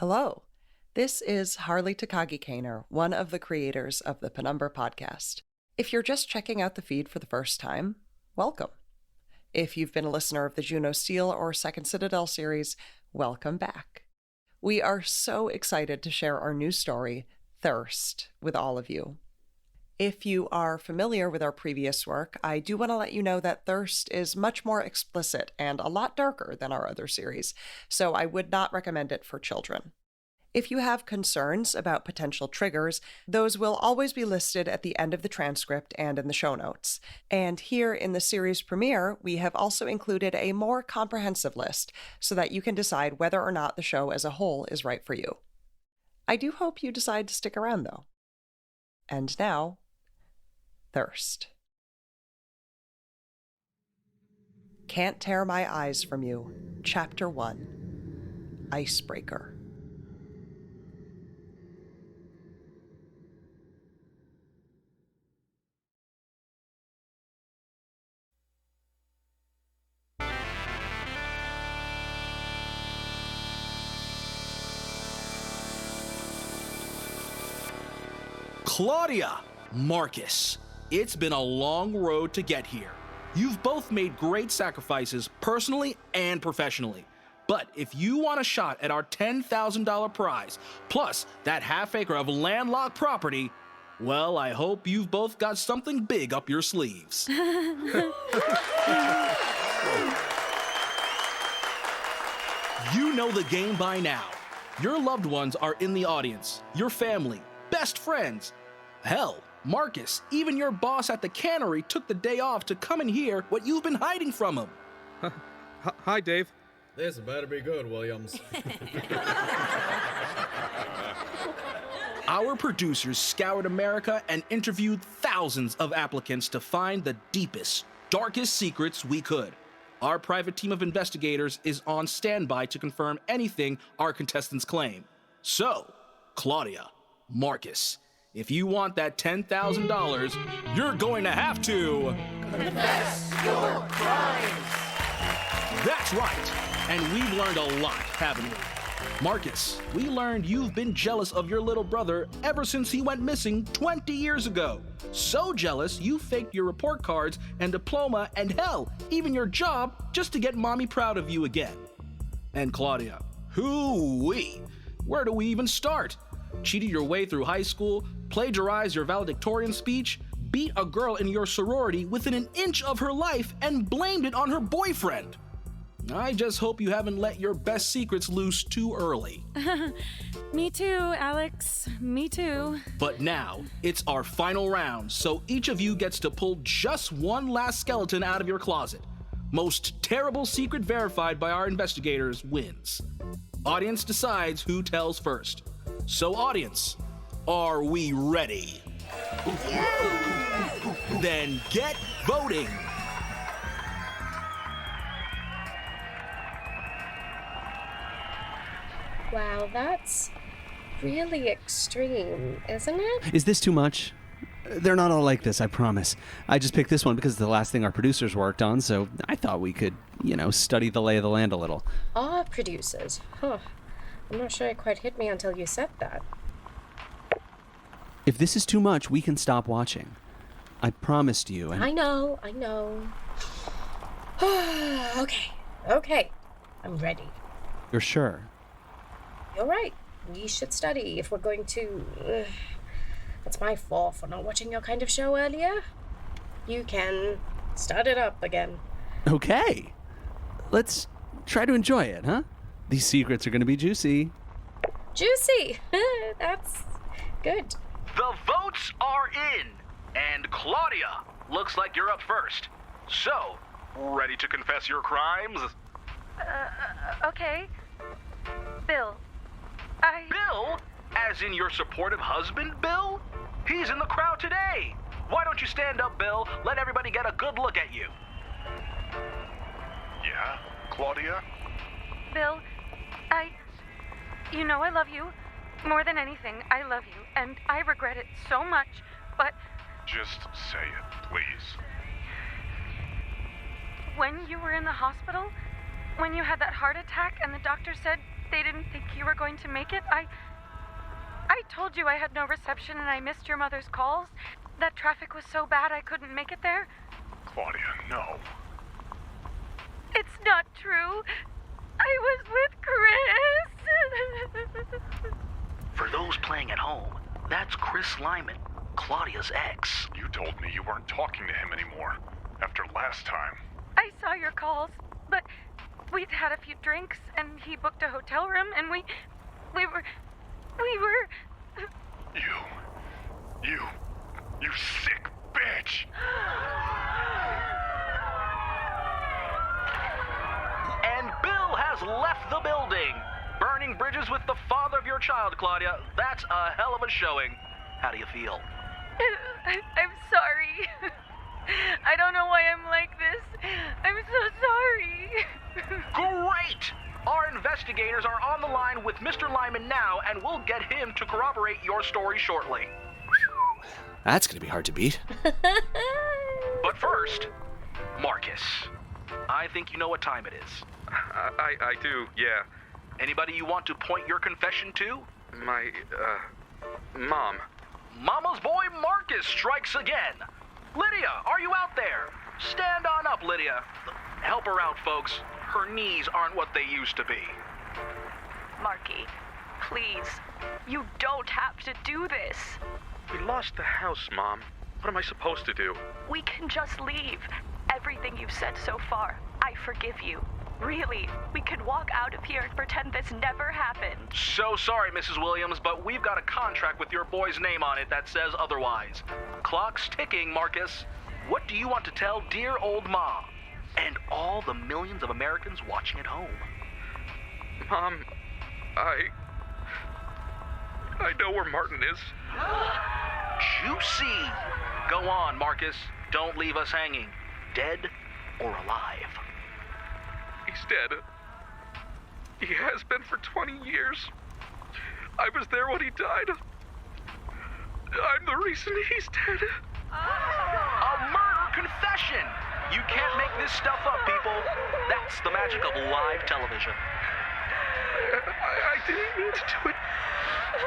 Hello, this is Harley Takagi Kaner, one of the creators of the Penumbra podcast. If you're just checking out the feed for the first time, welcome. If you've been a listener of the Juno Steel or Second Citadel series, welcome back. We are so excited to share our new story, Thirst, with all of you. If you are familiar with our previous work, I do want to let you know that Thirst is much more explicit and a lot darker than our other series, so I would not recommend it for children. If you have concerns about potential triggers, those will always be listed at the end of the transcript and in the show notes. And here in the series premiere, we have also included a more comprehensive list so that you can decide whether or not the show as a whole is right for you. I do hope you decide to stick around, though. And now, Thirst. Can't Tear My Eyes From You, Chapter 1, Icebreaker. Claudia, Marcus, it's been a long road to get here. You've both made great sacrifices personally and professionally. But if you want a shot at our $10,000 prize, plus that half-acre of landlocked property, well, I hope you've both got something big up your sleeves. You know the game by now. Your loved ones are in the audience, your family, best friends. Hell, Marcus, even your boss at the cannery took the day off to come and hear what you've been hiding from him. Hi, Dave. This better be good, Williams. Our producers scoured America and interviewed thousands of applicants to find the deepest, darkest secrets we could. Our private team of investigators is on standby to confirm anything our contestants claim. So, Claudia, Marcus, if you want that $10,000, you're going to have to confess your crimes. That's right. And we've learned a lot, haven't we? Marcus, we learned you've been jealous of your little brother ever since he went missing 20 years ago. So jealous, you faked your report cards and diploma and hell, even your job just to get mommy proud of you again. And Claudia, hoo-wee, where do we even start? Cheated your way through high school, plagiarized your valedictorian speech, beat a girl in your sorority within an inch of her life, and blamed it on her boyfriend. I just hope you haven't let your best secrets loose too early. Me too, Alex. Me too. But now, it's our final round, so each of you gets to pull just one last skeleton out of your closet. Most terrible secret verified by our investigators wins. Audience decides who tells first. So audience, are we ready? Yeah! Then get voting. Wow, that's really extreme, isn't it? Is this too much? They're not all like this, I promise. I just picked this one because it's the last thing our producers worked on, so I thought we could, study the lay of the land a little. Our producers? Huh. I'm not sure it quite hit me until you said that. If this is too much, we can stop watching. I promised you, and... I know. Okay. I'm ready. You're sure? You're right. We should study if we're going to... It's my fault for not watching your kind of show earlier. You can start it up again. Okay. Let's try to enjoy it, huh? These secrets are going to be juicy. Juicy! That's good. The votes are in, and Claudia, looks like you're up first. So, ready to confess your crimes? Okay. Bill. Bill? As in your supportive husband, Bill? He's in the crowd today. Why don't you stand up, Bill? Let everybody get a good look at you. Yeah, Claudia? Bill, I love you. More than anything, I love you, and I regret it so much, but... Just say it, please. When you were in the hospital, when you had that heart attack and the doctor said they didn't think you were going to make it. I told you I had no reception and I missed your mother's calls. That traffic was so bad I couldn't make it there. Claudia, no. It's not true. I was with Chris. For those playing at home, that's Chris Lyman, Claudia's ex. You told me you weren't talking to him anymore after last time. I saw your calls, but we'd had a few drinks and he booked a hotel room and we were... You sick bitch! And Bill has left the building. Burning bridges with the father of your child, Claudia. That's a hell of a showing. How do you feel? I'm sorry. I don't know why I'm like this. I'm so sorry. Great! Our investigators are on the line with Mr. Lyman now, and we'll get him to corroborate your story shortly. That's going to be hard to beat. But first, Marcus. I think you know what time it is. I do, yeah. Anybody you want to point your confession to? My, mom. Mama's boy Marcus strikes again. Lydia, are you out there? Stand on up, Lydia. Help her out, folks. Her knees aren't what they used to be. Marky, please. You don't have to do this. We lost the house, Mom. What am I supposed to do? We can just leave. Everything you've said so far, I forgive you. Really, we could walk out of here and pretend this never happened. So sorry, Mrs. Williams, but we've got a contract with your boy's name on it that says otherwise. Clock's ticking, Marcus. What do you want to tell dear old Mom? And all the millions of Americans watching at home? Mom, I know where Martin is. Juicy! Go on, Marcus. Don't leave us hanging. Dead or alive? He's dead. He has been for 20 years. I was there when he died. I'm the reason he's dead. A murder confession! You can't make this stuff up, people. That's the magic of live television. I didn't mean to do it.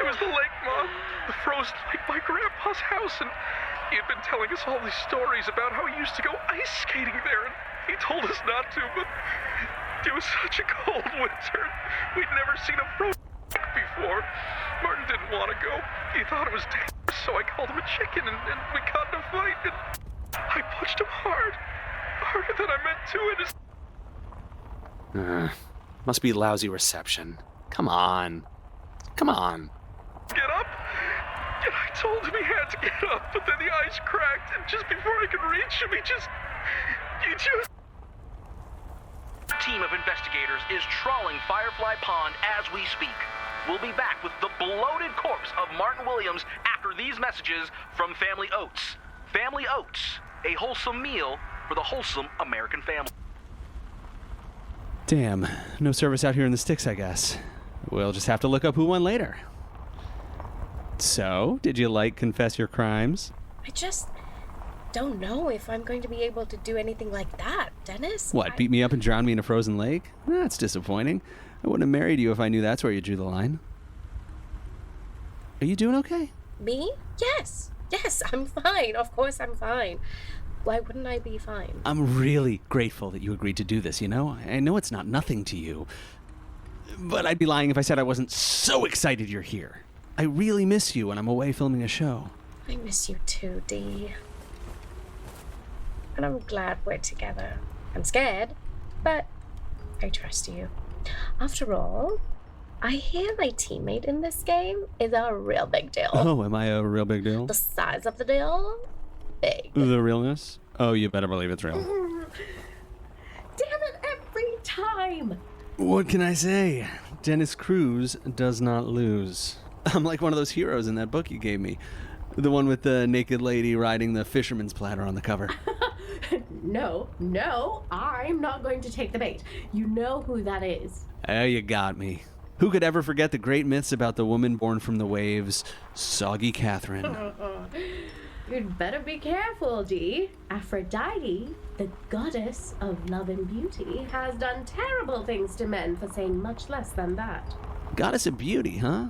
It was the lake, Mom. The frozen lake by Grandpa's house, and he had been telling us all these stories about how he used to go ice skating there, and he told us not to, but it was such a cold winter. We'd never seen a frozen lake before. Martin didn't want to go. He thought it was dangerous, so I called him a chicken, and we got in a fight, and I punched him hard. Harder than I meant to, Must be lousy reception. Come on. Come on. Get up? And I told him he had to get up, but then the ice cracked, and just before I could reach him, he just... A team of investigators is trawling Firefly Pond as we speak. We'll be back with the bloated corpse of Martin Williams after these messages from Family Oats. Family Oats, a wholesome meal for the wholesome American family. Damn, no service out here in the sticks, I guess. We'll just have to look up who won later. So, did you confess your crimes? I just don't know if I'm going to be able to do anything like that, Dennis. What, beat me up and drown me in a frozen lake? That's disappointing. I wouldn't have married you if I knew that's where you drew the line. Are you doing okay? Me? Yes, I'm fine. Of course I'm fine. Why wouldn't I be fine? I'm really grateful that you agreed to do this, you know? I know it's not nothing to you. But I'd be lying if I said I wasn't so excited you're here. I really miss you when I'm away filming a show. I miss you too, Dee. And I'm glad we're together. I'm scared, but I trust you. After all, I hear my teammate in this game is a real big deal. Oh, am I a real big deal? The size of the deal? Big. The realness? Oh, you better believe it's real. Damn it, every time! What can I say? Dennis Cruz does not lose. I'm like one of those heroes in that book you gave me. The one with the naked lady riding the fisherman's platter on the cover. No, I'm not going to take the bait. You know who that is. Oh, you got me. Who could ever forget the great myths about the woman born from the waves, Soggy Catherine? You'd better be careful, Dee. Aphrodite, the goddess of love and beauty, has done terrible things to men for saying much less than that. Goddess of beauty, huh?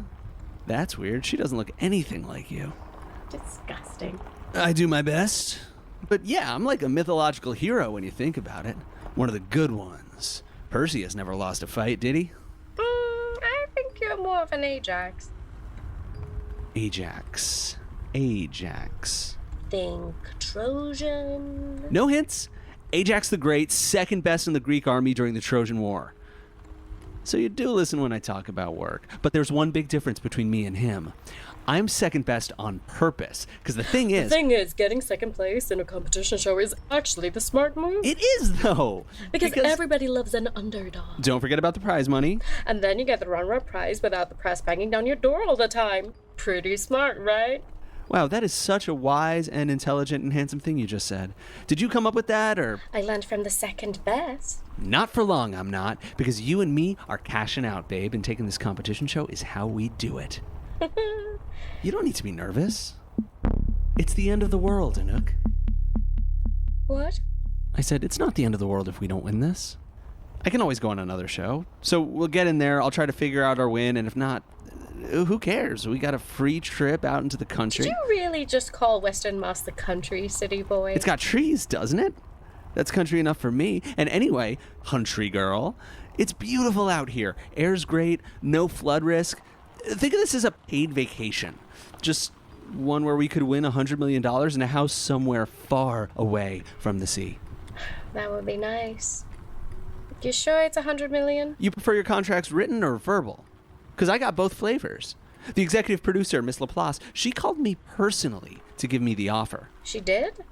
That's weird. She doesn't look anything like you. Disgusting. I do my best. But yeah, I'm like a mythological hero when you think about it. One of the good ones. Percy has never lost a fight, did he? I think you're more of an Ajax. Ajax. Think Trojan. No hints. Ajax the Great, second best in the Greek army during the Trojan War. So you do listen when I talk about work. But there's one big difference between me and him. I'm second best on purpose. Because the thing is, getting second place in a competition show is actually the smart move. It is, though. Because everybody loves an underdog. Don't forget about the prize money. And then you get the runner-up prize without the press banging down your door all the time. Pretty smart, right? Wow, that is such a wise and intelligent and handsome thing you just said. Did you come up with that, or? I learned from the second best. Not for long, I'm not. Because you and me are cashing out, babe, and taking this competition show is how we do it. You don't need to be nervous. It's the end of the world, Anouk. What? I said, it's not the end of the world if we don't win this. I can always go on another show. So we'll get in there, I'll try to figure out our win, and if not, who cares? We got a free trip out into the country. Did you really just call Western Mass the country, city boy? It's got trees, doesn't it? That's country enough for me. And anyway, country girl, it's beautiful out here. Air's great, no flood risk. Think of this as a paid vacation. Just one where we could win $100 million in a house somewhere far away from the sea. That would be nice. You sure it's $100 million? You prefer your contracts written or verbal? Because I got both flavors. The executive producer, Miss Laplace, she called me personally to give me the offer. She did?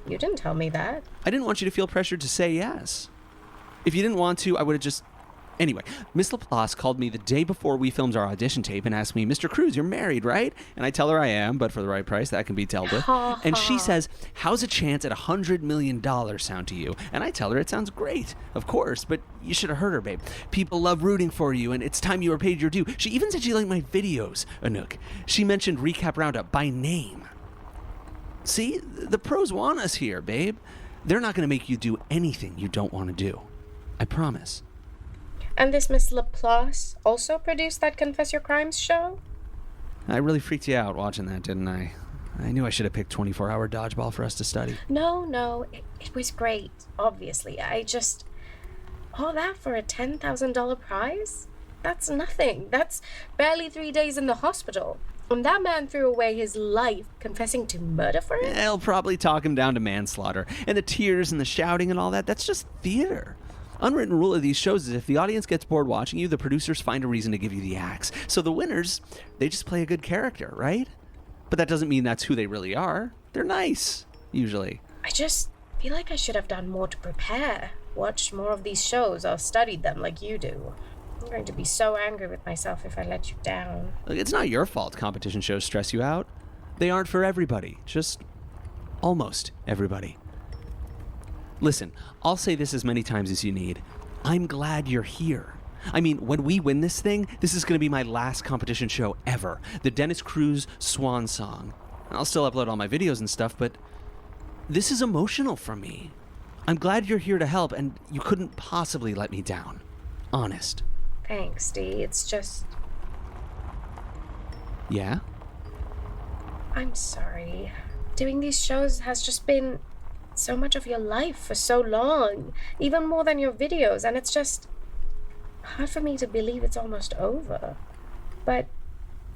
You didn't tell me that. I didn't want you to feel pressured to say yes. If you didn't want to, I would have just... Anyway, Miss Laplace called me the day before we filmed our audition tape and asked me, Mr. Cruz, you're married, right? And I tell her I am, but for the right price, that can be dealt with. And she says, how's a chance at $100 million sound to you? And I tell her it sounds great, of course, but you should have heard her, babe. People love rooting for you, and it's time you were paid your due. She even said she liked my videos, Anouk. She mentioned Recap Roundup by name. See, the pros want us here, babe. They're not going to make you do anything you don't want to do. I promise. And this Miss Laplace also produced that Confess Your Crimes show? I really freaked you out watching that, didn't I? I knew I should have picked 24-hour dodgeball for us to study. No, it was great, obviously. All that for a $10,000 prize? That's nothing. That's barely 3 days in the hospital. And that man threw away his life confessing to murder for it? They'll probably talk him down to manslaughter. And the tears and the shouting and all that, that's just theater. Unwritten rule of these shows is if the audience gets bored watching you, the producers find a reason to give you the axe. So the winners, they just play a good character, right? But that doesn't mean that's who they really are. They're nice, usually. I just feel like I should have done more to prepare. Watched more of these shows or studied them like you do. I'm going to be so angry with myself if I let you down. Look, it's not your fault competition shows stress you out. They aren't for everybody. Just almost everybody. Listen, I'll say this as many times as you need. I'm glad you're here. I mean, when we win this thing, this is going to be my last competition show ever. The Dennis Cruz Swan Song. I'll still upload all my videos and stuff, but this is emotional for me. I'm glad you're here to help, and you couldn't possibly let me down. Honest. Thanks, Dee. It's just... Yeah? I'm sorry. Doing these shows has just been so much of your life for so long, even more than your videos, and it's just hard for me to believe it's almost over. But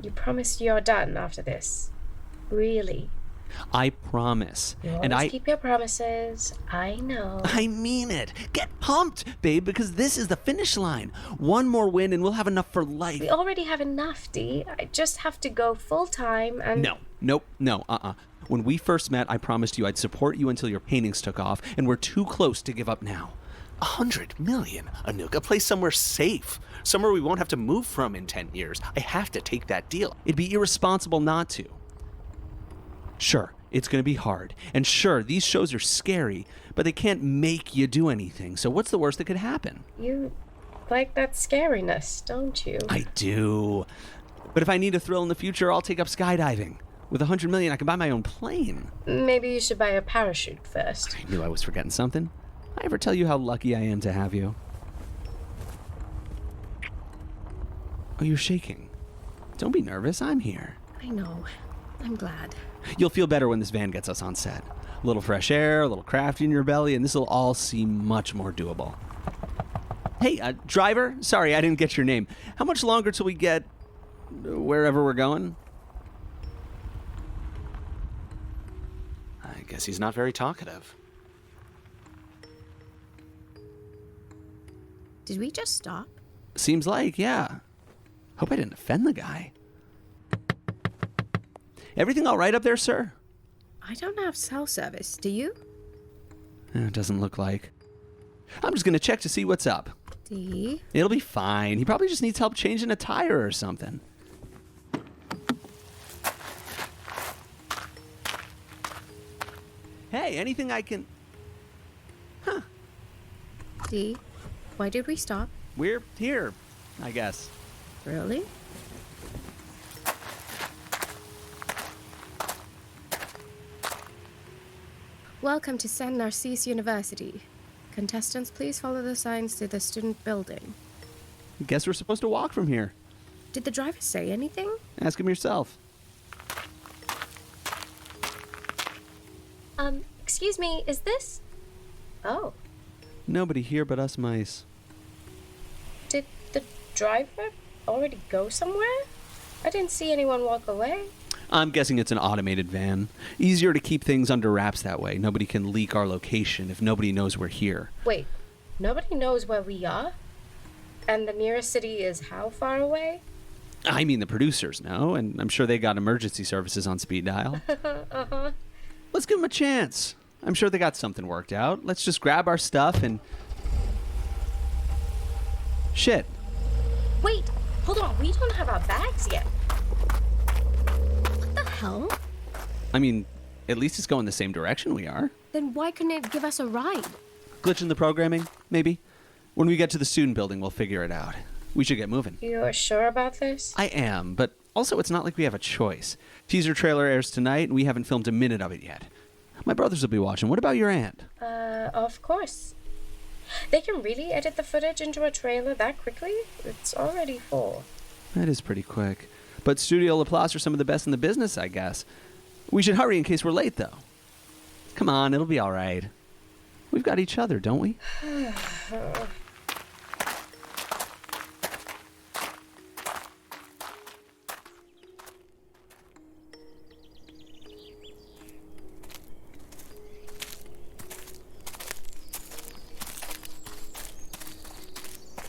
you promised you're done after this. Really. I promise. You always keep your promises. I know. I mean it. Get pumped, babe, because this is the finish line. One more win and we'll have enough for life. We already have enough, Dee. I just have to go full-time and... No. When we first met, I promised you I'd support you until your paintings took off, and we're too close to give up now. $100 million, Anouk, a place somewhere safe, somewhere we won't have to move from in 10 years. I have to take that deal. It'd be irresponsible not to. Sure, it's going to be hard, and sure, these shows are scary, but they can't make you do anything, so what's the worst that could happen? You like that scariness, don't you? I do. But if I need a thrill in the future, I'll take up skydiving. With $100 million, I can buy my own plane. Maybe you should buy a parachute first. I knew I was forgetting something. I ever tell you how lucky I am to have you? Oh, you're shaking. Don't be nervous. I'm here. I know. I'm glad. You'll feel better when this van gets us on set. A little fresh air, a little crafty in your belly, and this will all seem much more doable. Hey, driver, sorry, I didn't get your name. How much longer till we get wherever we're going? I guess he's not very talkative. Did we just stop? Seems like, yeah. Hope I didn't offend the guy. Everything all right up there, sir? I don't have cell service, do you? It doesn't look like. I'm just going to check to see what's up. D? It'll be fine. He probably just needs help changing a tire or something. Hey, anything I can... Huh. D, why did we stop? We're here, I guess. Really? Welcome to San Narcisse University. Contestants, please follow the signs to the student building. Guess we're supposed to walk from here. Did the driver say anything? Ask him yourself. Excuse me, is this? Oh. Nobody here but us mice. Did the driver already go somewhere? I didn't see anyone walk away. I'm guessing it's an automated van. Easier to keep things under wraps that way. Nobody can leak our location if nobody knows we're here. Wait, nobody knows where we are? And the nearest city is how far away? I mean, the producers know, and I'm sure they got emergency services on speed dial. Uh-huh. Let's give them a chance. I'm sure they got something worked out. Let's just grab our stuff and... Shit. Wait, hold on. We don't have our bags yet. What the hell? I mean, at least it's going the same direction we are. Then why couldn't it give us a ride? Glitch in the programming, maybe? When we get to the student building, we'll figure it out. We should get moving. You're sure about this? I am, but also it's not like we have a choice. Teaser trailer airs tonight, and we haven't filmed a minute of it yet. My brothers will be watching. What about your aunt? Of course. They can really edit the footage into a trailer that quickly? It's already full. That is pretty quick. But Studio Laplace are some of the best in the business, I guess. We should hurry in case we're late, though. Come on, it'll be all right. We've got each other, don't we?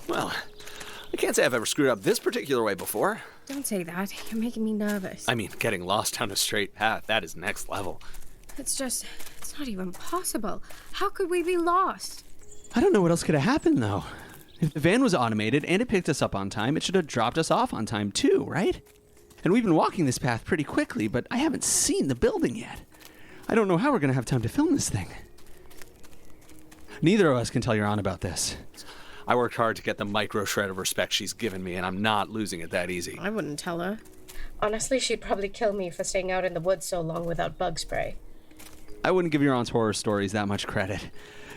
Well, I can't say I've ever screwed up this particular way before. Don't say that. You're making me nervous. I mean, getting lost down a straight path, that is next level. It's not even possible. How could we be lost? I don't know what else could have happened, though. If the van was automated and it picked us up on time, it should have dropped us off on time, too, right? And we've been walking this path pretty quickly, but I haven't seen the building yet. I don't know how we're going to have time to film this thing. Neither of us can tell your aunt about this. I worked hard to get the micro shred of respect she's given me, and I'm not losing it that easy. I wouldn't tell her. Honestly, she'd probably kill me for staying out in the woods so long without bug spray. I wouldn't give your aunt's horror stories that much credit.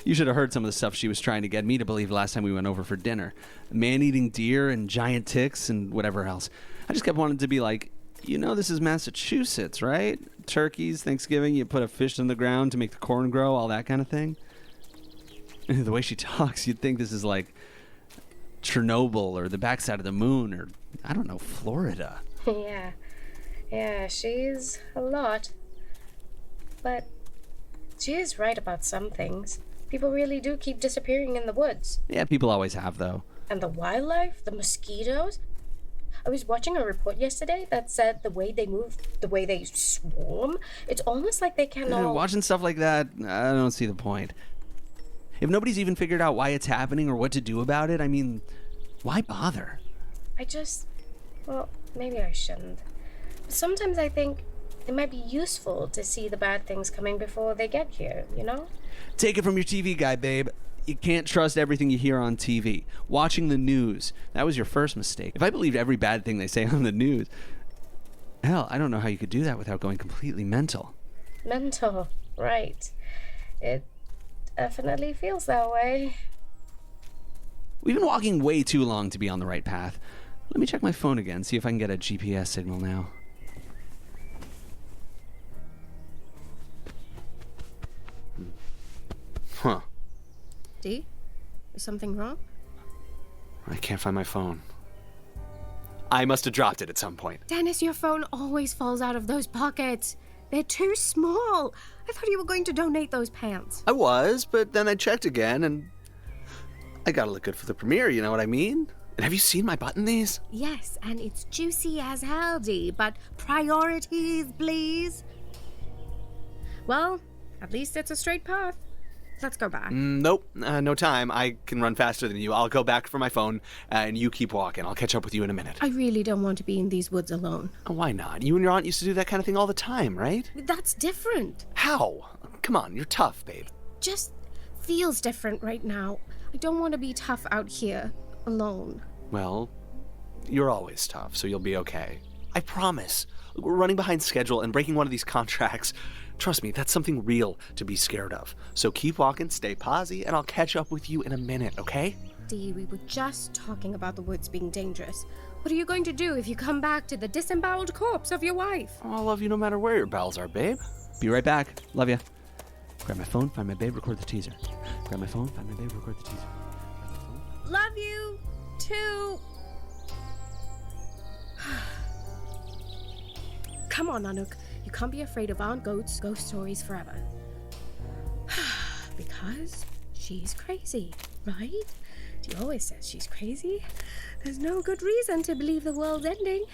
You should have heard some of the stuff she was trying to get me to believe last time we went over for dinner. Man-eating deer and giant ticks and whatever else. I just kept wanting to be like, you know this is Massachusetts, right? Turkeys, Thanksgiving, you put a fish in the ground to make the corn grow, all that kind of thing. The way she talks, you'd think this is like Chernobyl or the backside of the moon or, I don't know, Florida. Yeah, she's a lot. But she is right about some things. People really do keep disappearing in the woods. Yeah, people always have, though. And the wildlife, the mosquitoes. I was watching a report yesterday that said the way they move, the way they swarm, it's almost like they can all... Watching stuff like that, I don't see the point. If nobody's even figured out why it's happening or what to do about it, I mean, why bother? Well, maybe I shouldn't. But sometimes I think it might be useful to see the bad things coming before they get here, you know? Take it from your TV guy, babe. You can't trust everything you hear on TV. Watching the news, that was your first mistake. If I believed every bad thing they say on the news, hell, I don't know how you could do that without going completely mental. Mental, right. It definitely feels that way. We've been walking way too long to be on the right path. Let me check my phone again, see if I can get a GPS signal now. Huh. Dee? Is something wrong? I can't find my phone. I must have dropped it at some point. Dennis, your phone always falls out of those pockets. They're too small. I thought you were going to donate those pants. I was, but then I checked again, and I gotta look good for the premiere, you know what I mean? And have you seen my button these? Yes, and it's juicy as hell, Dee, but priorities, please. Well, at least it's a straight path. Let's go back. Nope, no time. I can run faster than you. I'll go back for my phone, and you keep walking. I'll catch up with you in a minute. I really don't want to be in these woods alone. Why not? You and your aunt used to do that kind of thing all the time, right? That's different. How? Come on, you're tough, babe. Just feels different right now. I don't want to be tough out here alone. Well, you're always tough, so you'll be okay. I promise. We're running behind schedule and breaking one of these contracts. Trust me, that's something real to be scared of. So keep walking, stay posy, and I'll catch up with you in a minute, okay? Dee, we were just talking about the woods being dangerous. What are you going to do if you come back to the disemboweled corpse of your wife? I'll love you no matter where your bowels are, babe. Be right back. Love ya. Grab my phone, find my babe, record the teaser. Grab my phone, find my babe, record the teaser. Love you, too. Come on, Anouk. You can't be afraid of Aunt Goat's ghost stories forever. Because she's crazy, right? She always says she's crazy. There's no good reason to believe the world's ending.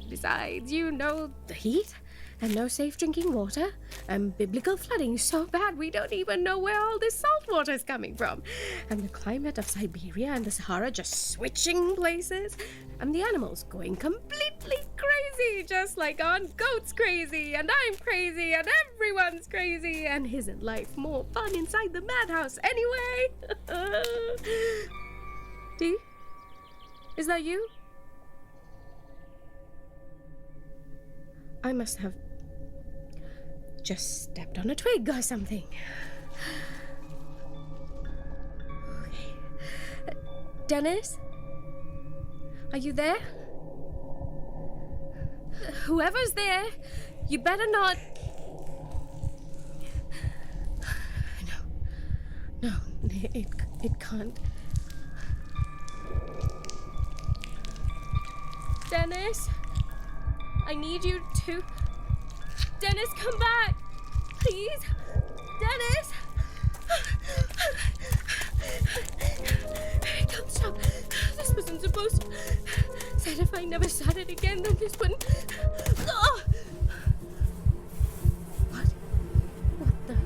Besides, you know, the heat, and no safe drinking water, and biblical flooding so bad we don't even know where all this salt water is coming from, and the climate of Siberia and the Sahara just switching places, and the animals going completely crazy, just like Aunt Goat's crazy, and I'm crazy, and everyone's crazy, and isn't life more fun inside the madhouse anyway? Dee? Is that you? I must have just stepped on a twig or something. Okay. Dennis? Are you there? Whoever's there, you better not... No, it can't. Dennis? I need you to... Dennis, come back! Please? Dennis? Don't stop. This wasn't supposed to... Said if I never started again, then this wouldn't... Oh! What the...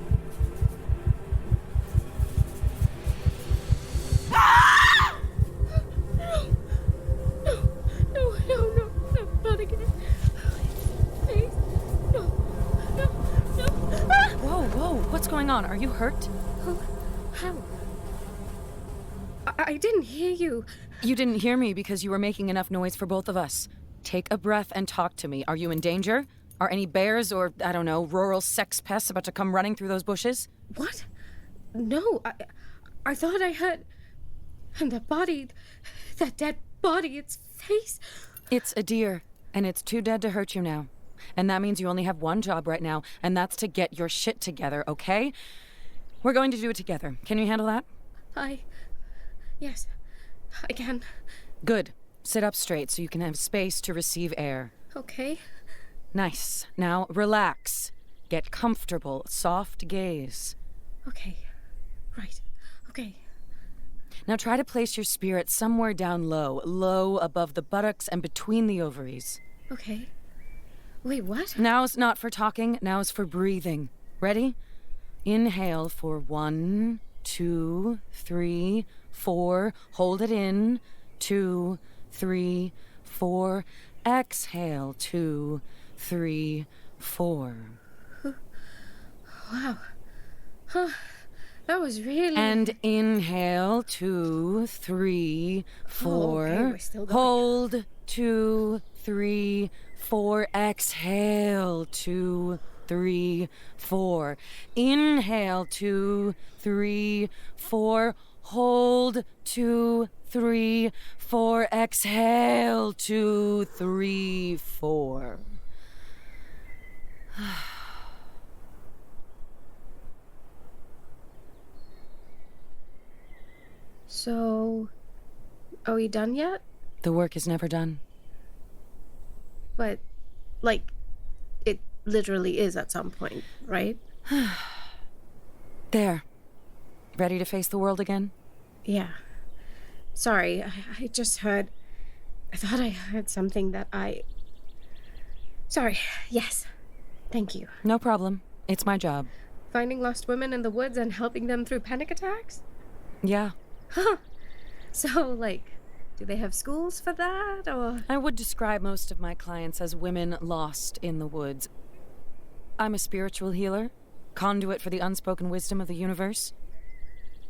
Ah! No, not again. Please. No. Ah! Whoa, what's going on? Are you hurt? How? I didn't hear you. You didn't hear me because you were making enough noise for both of us. Take a breath and talk to me. Are you in danger? Are any bears or, I don't know, rural sex pests about to come running through those bushes? What? No, I thought I heard... And the body... That dead body, its face... It's a deer, and it's too dead to hurt you now. And that means you only have one job right now, and that's to get your shit together, okay? We're going to do it together. Can you handle that? Yes, I can. Good. Sit up straight so you can have space to receive air. Okay. Nice. Now relax. Get comfortable. Soft gaze. Okay. Right. Okay. Now try to place your spirit somewhere down low above the buttocks and between the ovaries. Okay. Wait, what? Now's not for talking, now's for breathing. Ready? Inhale for 1, 2, 3, 4. Hold it in. 2, 3, 4. Exhale. 2, 3, 4. Wow. Huh. That was really... And inhale. 2, 3, 4. Oh, okay, we're still going. Hold. 2, 3, 4. Exhale. 2, 3, 4. Inhale. 2, 3, 4. Hold, 2, 3, 4. Exhale, 2, 3, 4. So, are we done yet? The work is never done. But, like, it literally is at some point, right? There. Ready to face the world again? Yeah. Sorry, I just heard... I thought I heard something that Sorry, yes. Thank you. No problem. It's my job. Finding lost women in the woods and helping them through panic attacks? Yeah. Huh. So, like, do they have schools for that, or...? I would describe most of my clients as women lost in the woods. I'm a spiritual healer, conduit for the unspoken wisdom of the universe,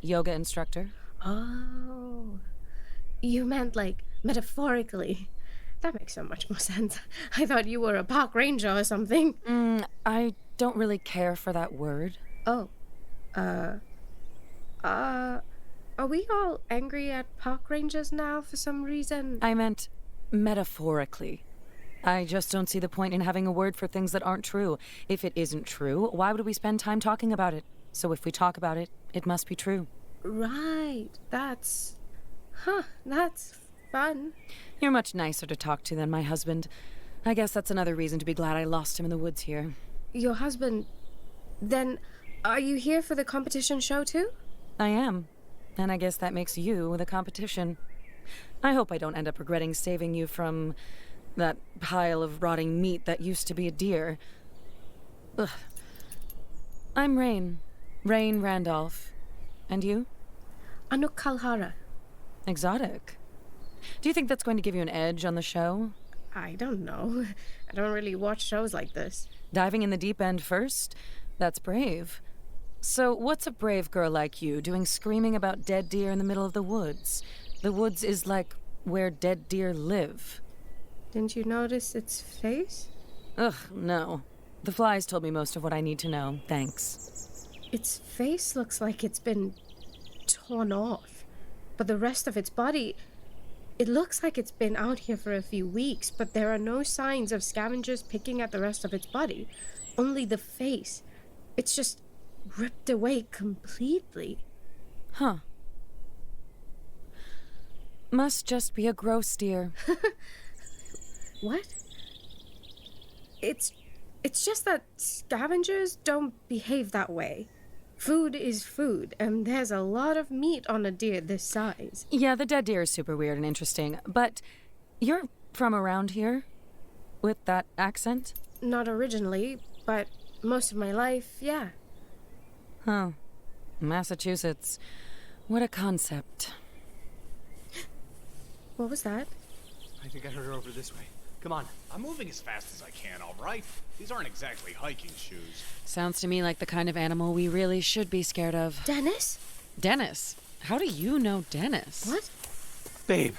yoga instructor. Oh. You meant, like, metaphorically. That makes so much more sense. I thought you were a park ranger or something. I don't really care for that word. Oh. Are we all angry at park rangers now for some reason? I meant metaphorically. I just don't see the point in having a word for things that aren't true. If it isn't true, why would we spend time talking about it? So if we talk about it, it must be true. Right. That's fun. You're much nicer to talk to than my husband. I guess that's another reason to be glad I lost him in the woods here. Your husband... Then, are you here for the competition show too? I am. And I guess that makes you the competition. I hope I don't end up regretting saving you from that pile of rotting meat that used to be a deer. Ugh. I'm Raine. Raine Randolph. And you? Anouk Kalhara. Exotic. Do you think that's going to give you an edge on the show? I don't know. I don't really watch shows like this. Diving in the deep end first? That's brave. So what's a brave girl like you doing screaming about dead deer in the middle of the woods? The woods is like where dead deer live. Didn't you notice its face? Ugh, no. The flies told me most of what I need to know. Thanks. Its face looks like it's been torn off. But the rest of its body... It looks like it's been out here for a few weeks, but there are no signs of scavengers picking at the rest of its body. Only the face. It's just ripped away completely. Huh. Must just be a gross deer. What? It's just that scavengers don't behave that way. Food is food, and there's a lot of meat on a deer this size. Yeah, the dead deer is super weird and interesting, but you're from around here? With that accent? Not originally, but most of my life, yeah. Huh. Massachusetts. What a concept. What was that? I think I heard her over this way. Come on. I'm moving as fast as I can, all right? These aren't exactly hiking shoes. Sounds to me like the kind of animal we really should be scared of. Dennis? Dennis? How do you know Dennis? What? Babe,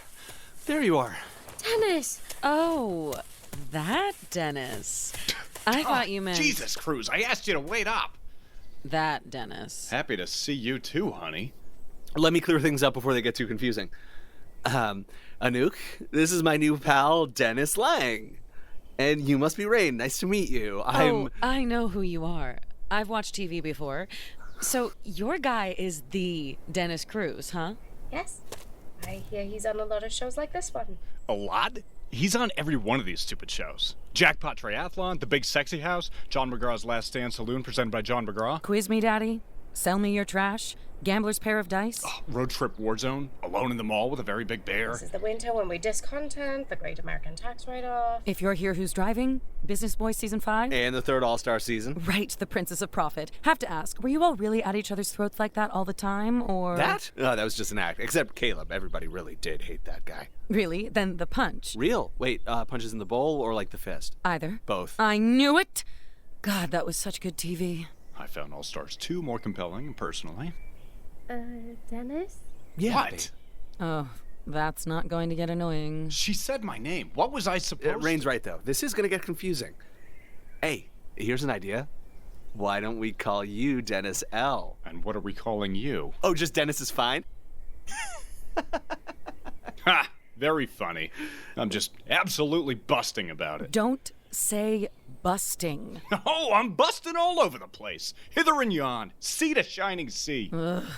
there you are. Dennis! Oh, that Dennis. I thought you meant... Jesus, Cruz, I asked you to wait up. That Dennis. Happy to see you too, honey. Let me clear things up before they get too confusing. Anouk, this is my new pal, Dennis Lang. And you must be Raine. Nice to meet you. Oh, I know who you are. I've watched TV before. So your guy is the Dennis Cruz, huh? Yes. I hear he's on a lot of shows like this one. A lot? He's on every one of these stupid shows. Jackpot Triathlon, The Big Sexy House, John McGraw's Last Stand Saloon presented by John McGraw. Quiz Me Daddy, Sell Me Your Trash, Gambler's Pair of Dice. Oh, Road Trip Warzone, Alone in the Mall with a Very Big Bear. This is the winter when we diss content, the Great American Tax Write-Off. If You're Here, Who's Driving? Business Boys Season 5? And the third All-Star season. Right, The Princess of Profit. Have to ask, were you all really at each other's throats like that all the time, or...? That? No, that was just an act. Except Caleb. Everybody really did hate that guy. Really? Then the punch. Real? Wait, punches in the bowl or like the fist? Either. Both. I knew it! God, that was such good TV. I found All Stars 2 more compelling, personally. Dennis? Yeah. What? Oh, that's not going to get annoying. She said my name. What was I supposed Raine's right, though. This is going to get confusing. Hey, here's an idea. Why don't we call you Dennis L? And what are we calling you? Oh, just Dennis is fine? Ha! Very funny. I'm just absolutely busting about it. Don't say busting. Oh, I'm busting all over the place. Hither and yon, sea to shining sea.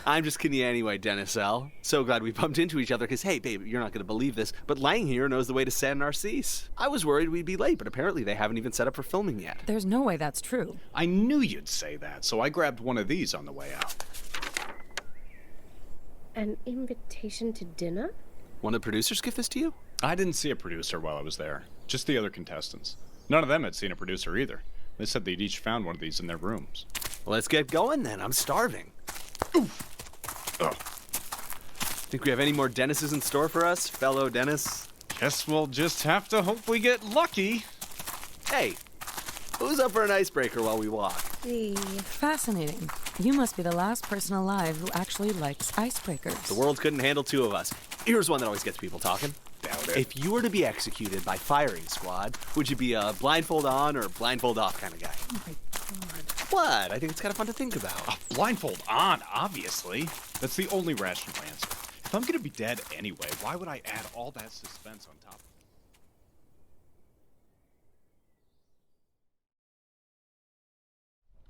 I'm just kidding you anyway, Dennis L. So glad we bumped into each other because, hey, babe, you're not going to believe this, but Lang here knows the way to San Narcisse. I was worried we'd be late, but apparently they haven't even set up for filming yet. There's no way that's true. I knew you'd say that, so I grabbed one of these on the way out. An invitation to dinner? One of the producers give this to you? I didn't see a producer while I was there, just the other contestants. None of them had seen a producer either. They said they'd each found one of these in their rooms. Well, let's get going then. I'm starving. Oof. Oh. Think we have any more Dennises in store for us, fellow Dennis? Guess we'll just have to hope we get lucky. Hey, who's up for an icebreaker while we walk? Fascinating. You must be the last person alive who actually likes icebreakers. The world couldn't handle two of us. Here's one that always gets people talking. Doubt it. If you were to be executed by firing squad, would you be a blindfold on or blindfold off kind of guy? Oh my god. What? I think it's kind of fun to think about. Blindfold on, obviously. That's the only rational answer. If I'm gonna be dead anyway, why would I add all that suspense on top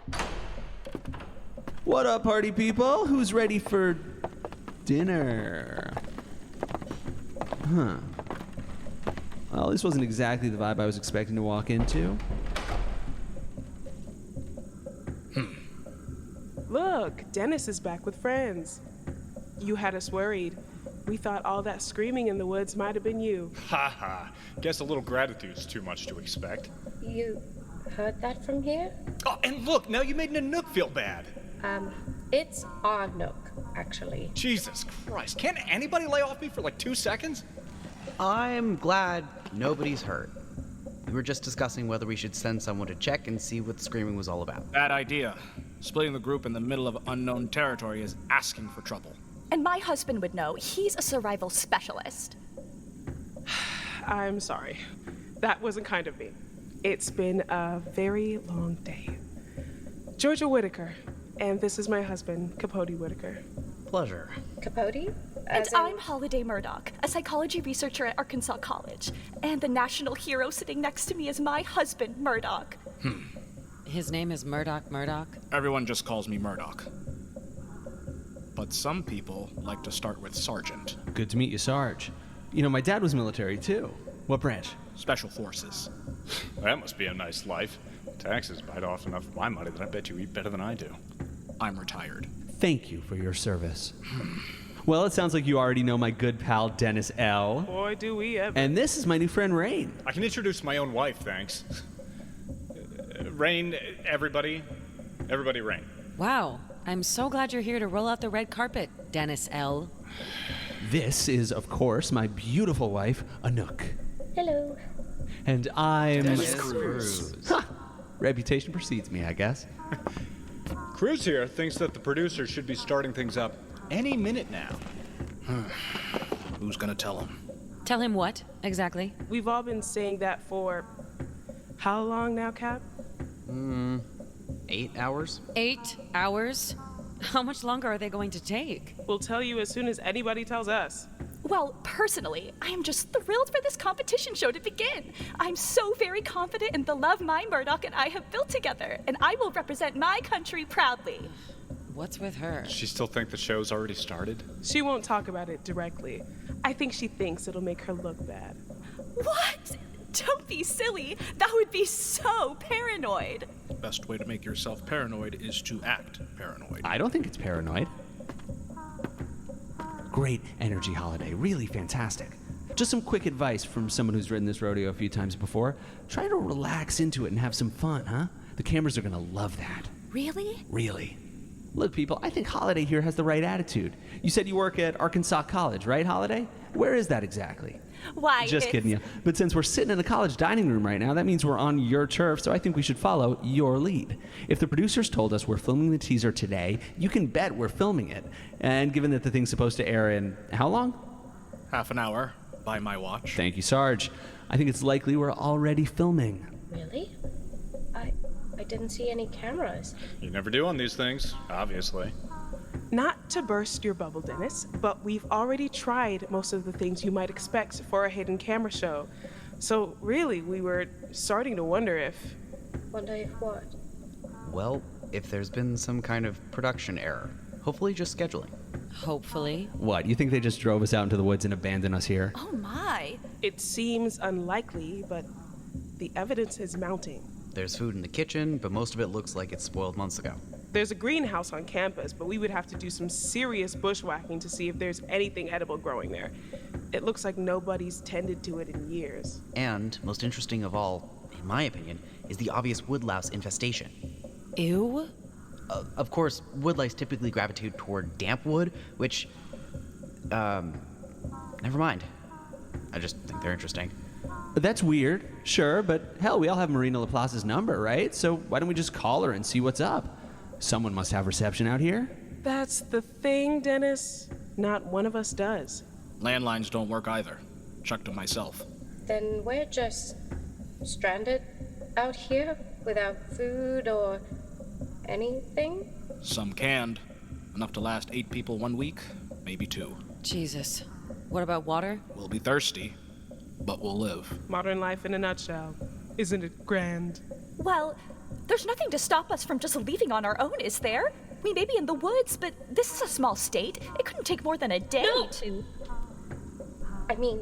of it? What up, party people? Who's ready for dinner? Huh. Well, this wasn't exactly the vibe I was expecting to walk into. Look, Dennis is back with friends. You had us worried. We thought all that screaming in the woods might have been you. Ha ha. Guess a little gratitude's too much to expect. You heard that from here? Oh, and look, now you made an Anouk feel bad. It's Anouk, actually. Jesus Christ, can't anybody lay off me for like 2 seconds? I'm glad nobody's hurt. We were just discussing whether we should send someone to check and see what the screaming was all about. Bad idea. Splitting the group in the middle of unknown territory is asking for trouble. And my husband would know. He's a survival specialist. I'm sorry. That wasn't kind of me. It's been a very long day. Georgia Whittaker, and this is my husband, Capote Whittaker. Pleasure. Capote? And I'm Holliday Murdock, a psychology researcher at Arkansas College. And the national hero sitting next to me is my husband, Murdock. His name is Murdock? Everyone just calls me Murdock. But some people like to start with Sergeant. Good to meet you, Sarge. You know, my dad was military, too. What branch? Special Forces. That must be a nice life. Taxes bite off enough of my money that I bet you eat better than I do. I'm retired. Thank you for your service. Well, it sounds like you already know my good pal, Dennis L. Boy, do we ever. And this is my new friend, Raine. I can introduce my own wife, thanks. Raine, everybody. Everybody, Raine. Wow. I'm so glad you're here to roll out the red carpet, Dennis L. This is, of course, my beautiful wife, Anouk. Hello. And I'm... Dennis Cruz. Ha! Reputation precedes me, I guess. Cruz here thinks that the producer should be starting things up any minute now. Who's gonna tell him? Tell him what, exactly? We've all been saying that for how long now, Cap? 8 hours? 8 hours? How much longer are they going to take? We'll tell you as soon as anybody tells us. Well, personally, I am just thrilled for this competition show to begin. I'm so very confident in the love my Murdock and I have built together, and I will represent my country proudly. What's with her? Does she still think the show's already started? She won't talk about it directly. I think she thinks it'll make her look bad. What? Don't be silly. That would be so paranoid. The best way to make yourself paranoid is to act paranoid. I don't think it's paranoid. Great energy, Holliday. Really fantastic. Just some quick advice from someone who's ridden this rodeo a few times before. Try to relax into it and have some fun, huh? The cameras are gonna love that. Really? Really. Look, people, I think Holliday here has the right attitude. You said you work at Arkansas College, right, Holliday? Where is that exactly? Why, Just kidding you. But since we're sitting in the college dining room right now, that means we're on your turf, so I think we should follow your lead. If the producers told us we're filming the teaser today, you can bet we're filming it. And given that the thing's supposed to air in how long? Half an hour, by my watch. Thank you, Sarge. I think it's likely we're already filming. Really? I didn't see any cameras. You never do on these things, obviously. Not to burst your bubble, Dennis, but we've already tried most of the things you might expect for a hidden camera show. So really, we were starting to wonder if... Wonder if what? Well, if there's been some kind of production error. Hopefully just scheduling. Hopefully. What, you think they just drove us out into the woods and abandoned us here? Oh my. It seems unlikely, but the evidence is mounting. There's food in the kitchen, but most of it looks like it's spoiled months ago. There's a greenhouse on campus, but we would have to do some serious bushwhacking to see if there's anything edible growing there. It looks like nobody's tended to it in years. And, most interesting of all, in my opinion, is the obvious woodlouse infestation. Ew? Of course, woodlice typically gravitate toward damp wood, which... never mind. I just think they're interesting. That's weird, sure, but hell, we all have Marina Laplace's number, right? So why don't we just call her and see what's up? Someone must have reception out here. That's the thing, Dennis. Not one of us does. Landlines don't work either. Checked them myself. Then we're just stranded out here without food or anything? Some canned. Enough to last 8 people 1 week, maybe 2. Jesus. What about water? We'll be thirsty, but we'll live. Modern life in a nutshell. Isn't it grand? Well, there's nothing to stop us from just leaving on our own, is there? We may be in the woods, but this is a small state. It couldn't take more than a day to... I mean,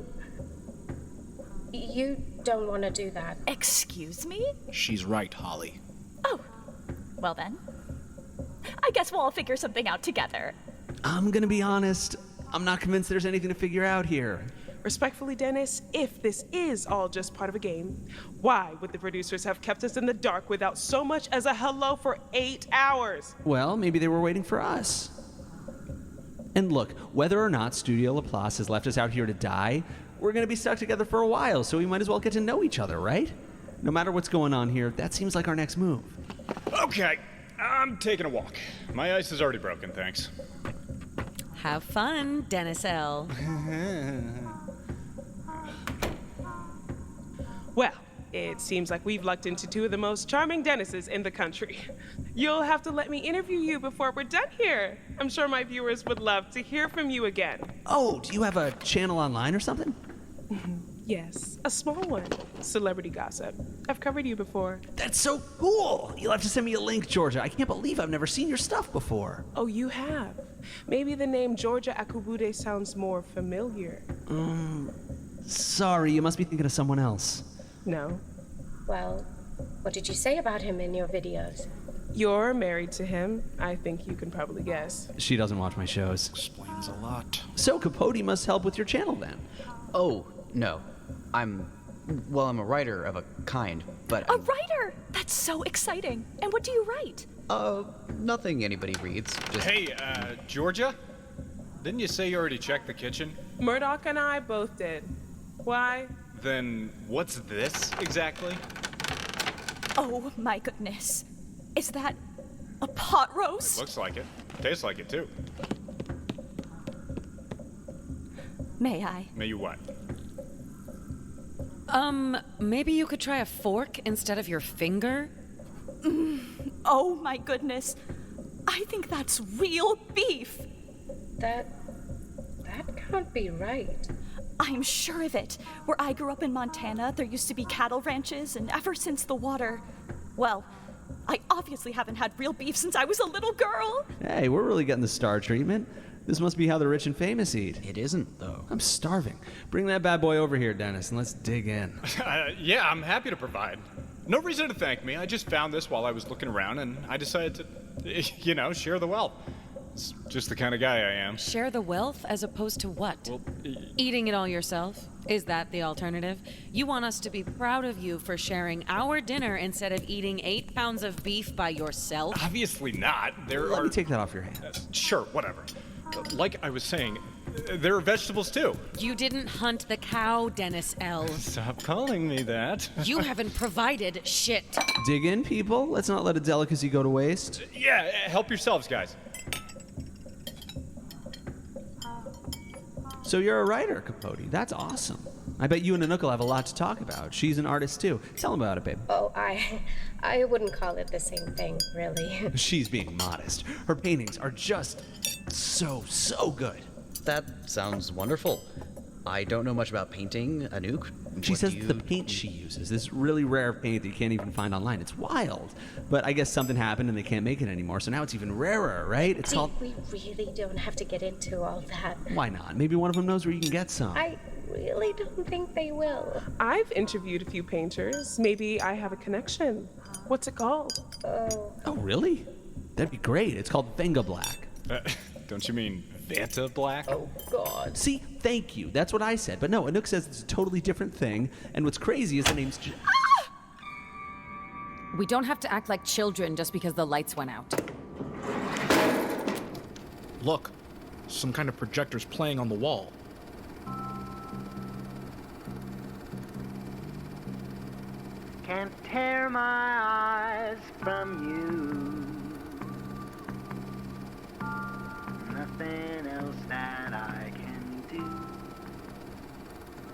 you don't want to do that. Excuse me? She's right, Holly. Oh, well then. I guess we'll all figure something out together. I'm gonna be honest, I'm not convinced there's anything to figure out here. Respectfully, Dennis, if this is all just part of a game, why would the producers have kept us in the dark without so much as a hello for 8 hours? Well, maybe they were waiting for us. And look, whether or not Studio Laplace has left us out here to die, we're gonna be stuck together for a while, so we might as well get to know each other, right? No matter what's going on here, that seems like our next move. Okay, I'm taking a walk. My ice is already broken, thanks. Have fun, Dennis L. Well, it seems like we've lucked into 2 of the most charming Dennises in the country. You'll have to let me interview you before we're done here. I'm sure my viewers would love to hear from you again. Oh, do you have a channel online or something? Yes, a small one. Celebrity gossip. I've covered you before. That's so cool! You'll have to send me a link, Georgia. I can't believe I've never seen your stuff before. Oh, you have? Maybe the name Georgia Akubude sounds more familiar. Sorry, you must be thinking of someone else. No. Well, what did you say about him in your videos? You're married to him. I think you can probably guess. She doesn't watch my shows. Explains a lot. So Capote must help with your channel then. Oh, no. I'm a writer of a kind, but... A writer? That's so exciting. And what do you write? Nothing anybody reads. Just... Hey, Georgia? Didn't you say you already checked the kitchen? Murdock and I both did. Why? Then what's this exactly? Oh my goodness. Is that a pot roast? Looks like it. Tastes like it too. May I? May you what? Maybe you could try a fork instead of your finger? Oh my goodness. I think that's real beef. That can't be right. I'm sure of it. Where I grew up in Montana, there used to be cattle ranches, and ever since the water... Well, I obviously haven't had real beef since I was a little girl. Hey, we're really getting the star treatment. This must be how the rich and famous eat. It isn't, though. I'm starving. Bring that bad boy over here, Dennis, and let's dig in. Yeah, I'm happy to provide. No reason to thank me. I just found this while I was looking around, and I decided to, share the wealth. It's just the kind of guy I am. Share the wealth as opposed to what? Well, eating it all yourself? Is that the alternative? You want us to be proud of you for sharing our dinner instead of eating 8 pounds of beef by yourself? Obviously not. Let me take that off your hands. Sure, whatever. Like I was saying, there are vegetables too. You didn't hunt the cow, Dennis L. Stop calling me that. You haven't provided shit. Dig in, people. Let's not let a delicacy go to waste. Yeah, help yourselves, guys. So you're a writer, Capote. That's awesome. I bet you and Anouk will have a lot to talk about. She's an artist too. Tell him about it, babe. Oh, I wouldn't call it the same thing, really. She's being modest. Her paintings are just so good. That sounds wonderful. I don't know much about painting, Anouk. She says the paint she uses, this really rare paint that you can't even find online. It's wild. But I guess something happened and they can't make it anymore, so now it's even rarer, right? It's called... We really don't have to get into all that. Why not? Maybe one of them knows where you can get some. I really don't think they will. I've interviewed a few painters. Maybe I have a connection. What's it called? Oh, really? That'd be great. It's called Venga Black. Don't you mean Vanta Black? Oh, God. See, thank you. That's what I said. But no, Anouk says it's a totally different thing. And what's crazy is the name's... We don't have to act like children just because the lights went out. Look, some kind of projector's playing on the wall. Can't tear my eyes from you. Nothing else that I can do.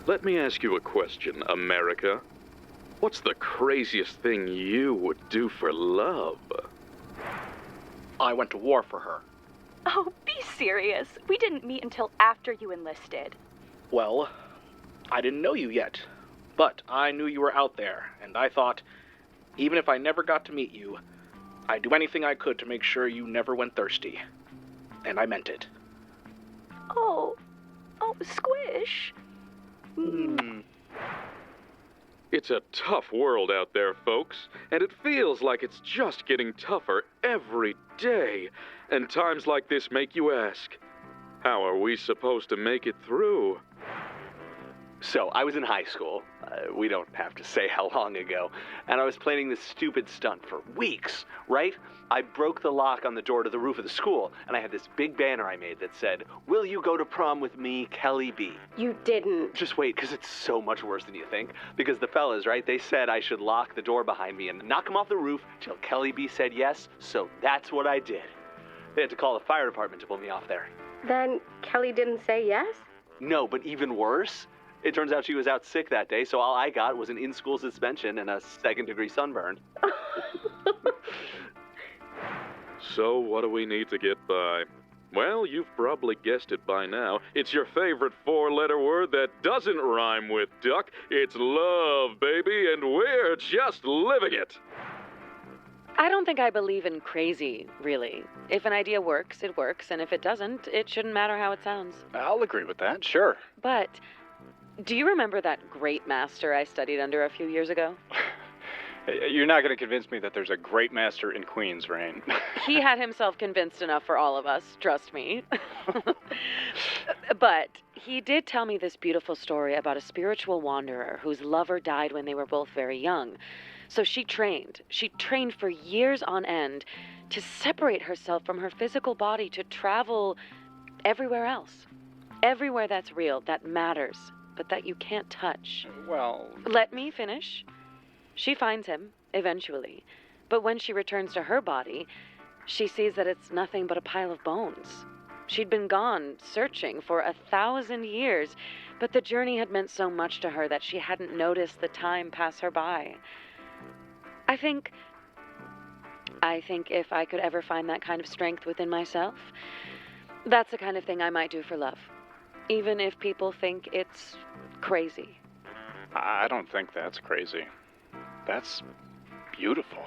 Let me ask you a question, America. What's the craziest thing you would do for love? I went to war for her. Oh, be serious. We didn't meet until after you enlisted. Well, I didn't know you yet, but I knew you were out there, and I thought, even if I never got to meet you, I'd do anything I could to make sure you never went thirsty. And I meant it. Oh, Squish. It's a tough world out there, folks, and it feels like it's just getting tougher every day. And times like this make you ask, how are we supposed to make it through? So, I was in high school. We don't have to say how long ago. And I was planning this stupid stunt for weeks, right? I broke the lock on the door to the roof of the school, and I had this big banner I made that said, "Will you go to prom with me, Kelly B?" You didn't. Just wait, because it's so much worse than you think. Because the fellas, right, they said I should lock the door behind me and knock him off the roof till Kelly B said yes, so that's what I did. They had to call the fire department to pull me off there. Then Kelly didn't say yes? No, but even worse, it turns out she was out sick that day, so all I got was an in-school suspension and a second-degree sunburn. So what do we need to get by? Well, you've probably guessed it by now. It's your favorite four-letter word that doesn't rhyme with duck. It's love, baby, and we're just living it. I don't think I believe in crazy, really. If an idea works, it works, and if it doesn't, it shouldn't matter how it sounds. I'll agree with that, sure. But do you remember that great master I studied under a few years ago? You're not going to convince me that there's a great master in Queens, Raine. He had himself convinced enough for all of us, trust me. But he did tell me this beautiful story about a spiritual wanderer whose lover died when they were both very young. So she trained. She trained for years on end to separate herself from her physical body to travel everywhere else. Everywhere that's real, that matters, but that you can't touch. Well... Let me finish. She finds him, eventually, but when she returns to her body, she sees that it's nothing but a pile of bones. She'd been gone, searching for 1,000 years, but the journey had meant so much to her that she hadn't noticed the time pass her by. I think if I could ever find that kind of strength within myself, that's the kind of thing I might do for love, even if people think it's crazy. I don't think that's crazy. That's beautiful.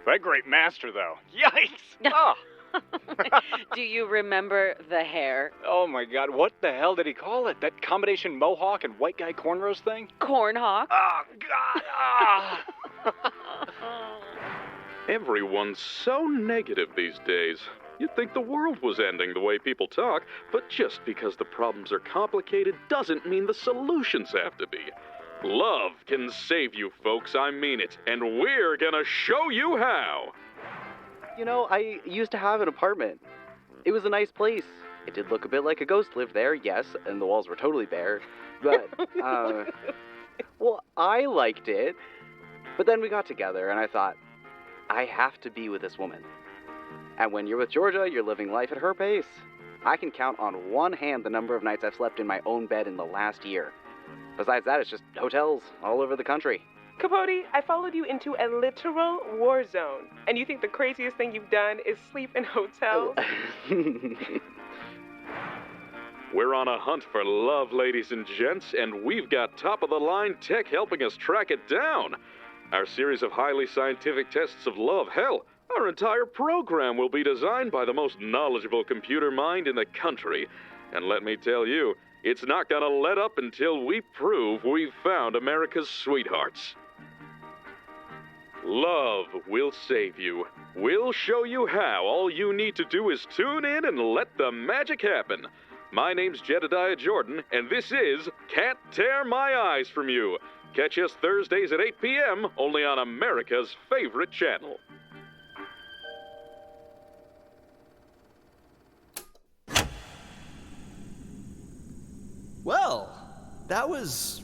That great master, though. Yikes! Oh. Do you remember the hair? Oh my god, what the hell did he call it? That combination mohawk and white guy cornrows thing? Cornhawk? Oh god! Ah. Everyone's so negative these days. You'd think the world was ending the way people talk, but just because the problems are complicated doesn't mean the solutions have to be. Love can save you, folks, I mean it, and we're gonna show you how! You know, I used to have an apartment. It was a nice place. It did look a bit like a ghost lived there, yes, and the walls were totally bare. But, well, I liked it. But then we got together, and I thought, I have to be with this woman. And when you're with Georgia, you're living life at her pace. I can count on one hand the number of nights I've slept in my own bed in the last year. Besides that, it's just hotels all over the country. Capote, I followed you into a literal war zone, and you think the craziest thing you've done is sleep in hotels? We're on a hunt for love, ladies and gents, and we've got top-of-the-line tech helping us track it down. Our series of highly scientific tests of love, hell, our entire program will be designed by the most knowledgeable computer mind in the country. And let me tell you, it's not gonna let up until we prove we've found America's sweethearts. Love will save you. We'll show you how. All you need to do is tune in and let the magic happen. My name's Jedediah Jordan, and this is Can't Tear My Eyes From You. Catch us Thursdays at 8 p.m., only on America's favorite channel. Well, that was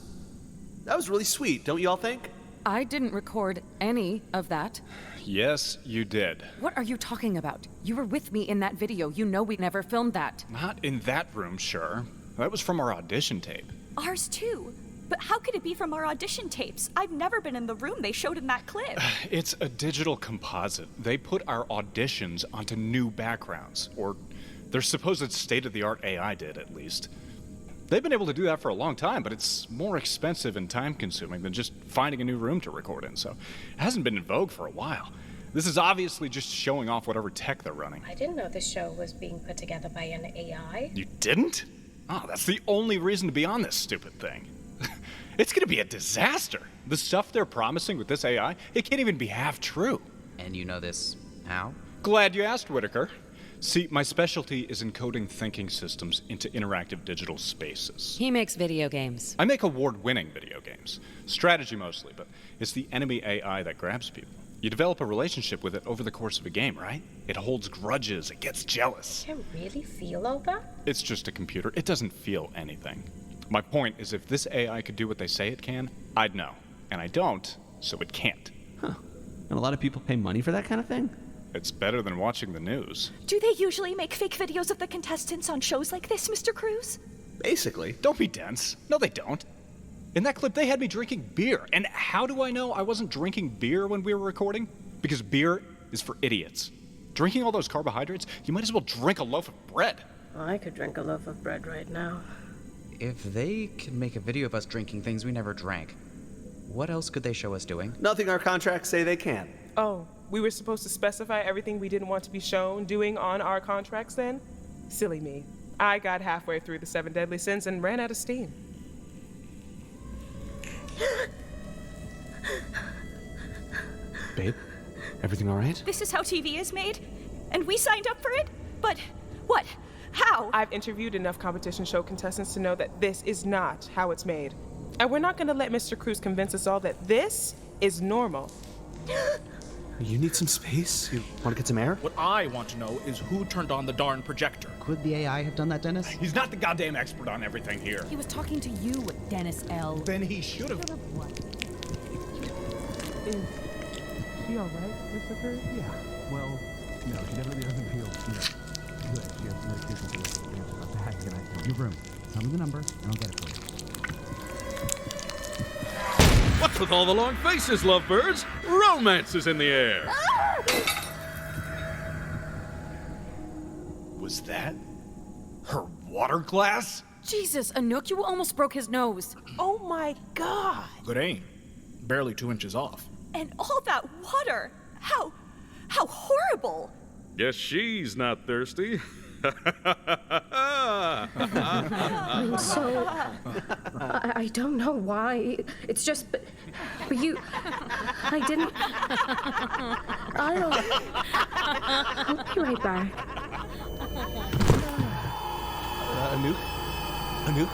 really sweet, don't you all think? I didn't record any of that. Yes, you did. What are you talking about? You were with me in that video. You know we never filmed that. Not in that room, sure. That was from our audition tape. Ours too. But how could it be from our audition tapes? I've never been in the room they showed in that clip. It's a digital composite. They put our auditions onto new backgrounds, or their supposed state-of-the-art AI did, at least. They've been able to do that for a long time, but it's more expensive and time-consuming than just finding a new room to record in, so it hasn't been in vogue for a while. This is obviously just showing off whatever tech they're running. I didn't know this show was being put together by an AI. You didn't? Oh, that's the only reason to be on this stupid thing. It's gonna be a disaster. The stuff they're promising with this AI, it can't even be half true. And you know this how? Glad you asked, Whittaker. See, my specialty is encoding thinking systems into interactive digital spaces. He makes video games. I make award-winning video games. Strategy mostly, but it's the enemy AI that grabs people. You develop a relationship with it over the course of a game, right? It holds grudges, it gets jealous. You can really feel all that? It's just a computer. It doesn't feel anything. My point is, if this AI could do what they say it can, I'd know. And I don't, so it can't. Huh. And a lot of people pay money for that kind of thing? It's better than watching the news. Do they usually make fake videos of the contestants on shows like this, Mr. Cruz? Basically. Don't be dense. No, they don't. In that clip, they had me drinking beer. And how do I know I wasn't drinking beer when we were recording? Because beer is for idiots. Drinking all those carbohydrates, you might as well drink a loaf of bread. I could drink a loaf of bread right now. If they could make a video of us drinking things we never drank, what else could they show us doing? Nothing our contracts say they can. Oh, we were supposed to specify everything we didn't want to be shown doing on our contracts then? Silly me. I got halfway through the 7 deadly sins and ran out of steam. Babe, everything all right? This is how TV is made? And we signed up for it? But what? How? I've interviewed enough competition show contestants to know that this is not how it's made. And we're not going to let Mr. Cruz convince us all that this is normal. You need some space? You want to get some air? What I want to know is who turned on the darn projector. Could the AI have done that, Dennis? He's not the goddamn expert on everything here. He was talking to you, Dennis L. Then he should have. Is she all right, Mr. Cruz? Yeah. Well, no, she definitely doesn't feel, good. She has medication for this. About that. Can I? Your room. Tell me the number, and I'll get it for you. What's with all the long faces, lovebirds? Romance is in the air. Was that her water glass? Jesus, Anouk, you almost broke his nose. Oh my God. Raine, barely 2 inches off. And all that water. How horrible. Guess she's not thirsty. I'm so... I don't know why. It's just... But you... I didn't... I'll be right back. Anouk?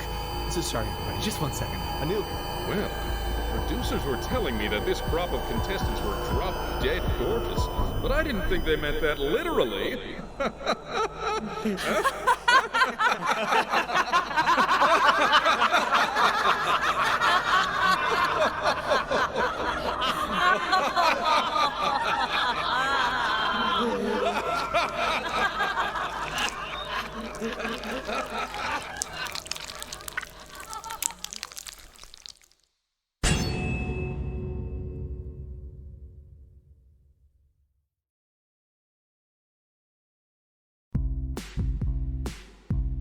Sorry, just 1 second. Anouk. Well, producers were telling me that this crop of contestants were drop-dead gorgeous, but I didn't think they meant that literally.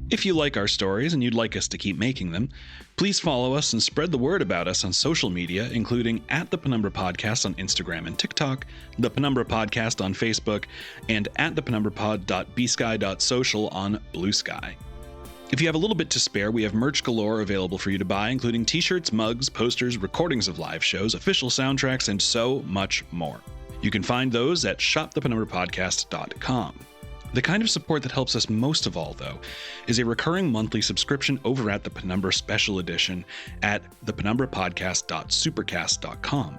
If you like our stories and you'd like us to keep making them, please follow us and spread the word about us on social media, including @The Penumbra Podcast on Instagram and TikTok, The Penumbra Podcast on Facebook, and @thepενumbrapod.bsky.social on Blue Sky. If you have a little bit to spare, we have merch galore available for you to buy, including t-shirts, mugs, posters, recordings of live shows, official soundtracks, and so much more. You can find those at shopthepενumbrapodcast.com. The kind of support that helps us most of all, though, is a recurring monthly subscription over at the Penumbra Special Edition at thepενumbrapodcast.supercast.com.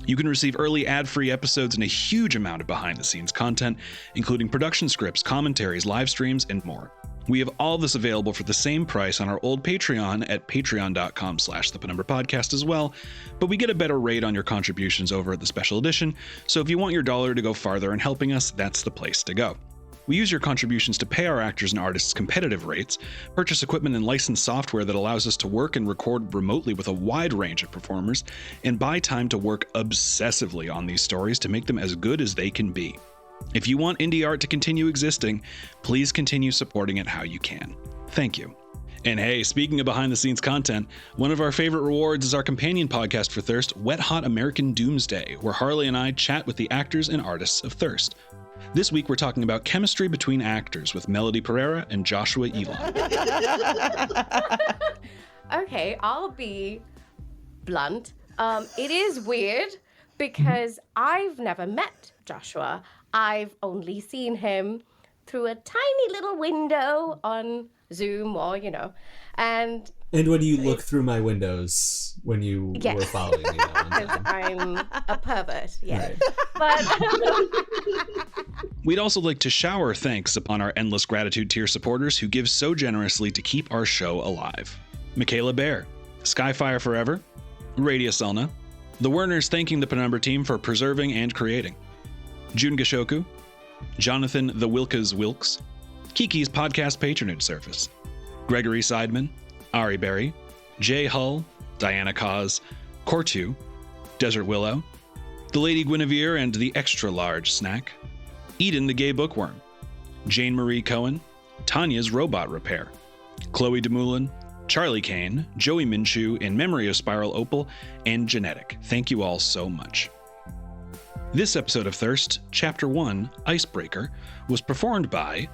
You can receive early ad-free episodes and a huge amount of behind-the-scenes content, including production scripts, commentaries, live streams, and more. We have all this available for the same price on our old Patreon at patreon.com/thepενumbrapodcast as well, but we get a better rate on your contributions over at the Special Edition, so if you want your dollar to go farther in helping us, that's the place to go. We use your contributions to pay our actors and artists competitive rates, purchase equipment and license software that allows us to work and record remotely with a wide range of performers, and buy time to work obsessively on these stories to make them as good as they can be. If you want indie art to continue existing, please continue supporting it how you can. Thank you. And hey, speaking of behind-the-scenes content, one of our favorite rewards is our companion podcast for Thirst, Wet Hot American Doomsday, where Harley and I chat with the actors and artists of Thirst. This week, we're talking about chemistry between actors with Melody Perera and Joshua Ilon. Okay, I'll be blunt. It is weird because I've never met Joshua. I've only seen him through a tiny little window on Zoom or, and when you look through my windows when you were following me that one time. I'm a pervert, yeah. Right. But we'd also like to shower thanks upon our endless gratitude tier supporters who give so generously to keep our show alive. Michaela Bear, Skyfire Forever, Radius Elna, the Werners thanking the Penumbra team for preserving and creating, Jun Gashoku, Jonathan the Wilkas Wilkes, Kiki's podcast patronage service, Gregory Seidman, Ari Berry, Jay Hull, Diana Cause, Cortu, Desert Willow, the Lady Guinevere and the Extra Large Snack, Eden the Gay Bookworm, Jane Marie Cohen, Tanya's Robot Repair, Chloe DeMoulin, Charlie Kane, Joey Minshew, In Memory of Spiral Opal, and Genetic. Thank you all so much. This episode of Thirst, Chapter 1, Icebreaker, was performed by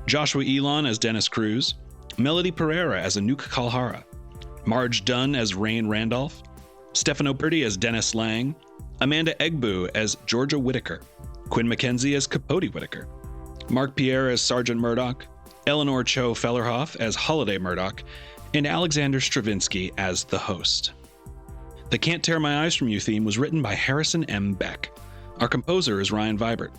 Joshua Ilon as Dennis Cruz, Melody Perera as Anouk Kalhara, Marge Dunn as Raine Randolph, Stefano Perti as Dennis Lang, Amanda Egbu as Georgia Whittaker, Quinn McKenzie as Capote Whittaker, Marc Pierre as Sergeant Murdock, Eleanore Cho Fellerhoff as Holliday Murdock, and Alexander Stravinski as the host. The Can't Tear My Eyes From You theme was written by Harrison M. Beck. Our composer is Ryan Vibert.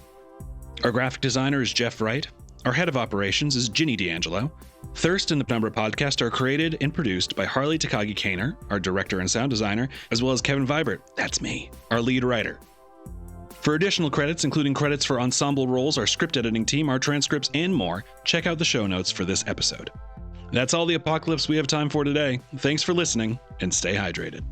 Our graphic designer is Jeff Wright. Our head of operations is Ginny D'Angelo. Thirst and the Penumbra Podcast are created and produced by Harley Takagi Kaner, our director and sound designer, as well as Kevin Vibert, that's me, our lead writer. For additional credits, including credits for ensemble roles, our script editing team, our transcripts, and more, check out the show notes for this episode. That's all the apocalypse we have time for today. Thanks for listening, and stay hydrated.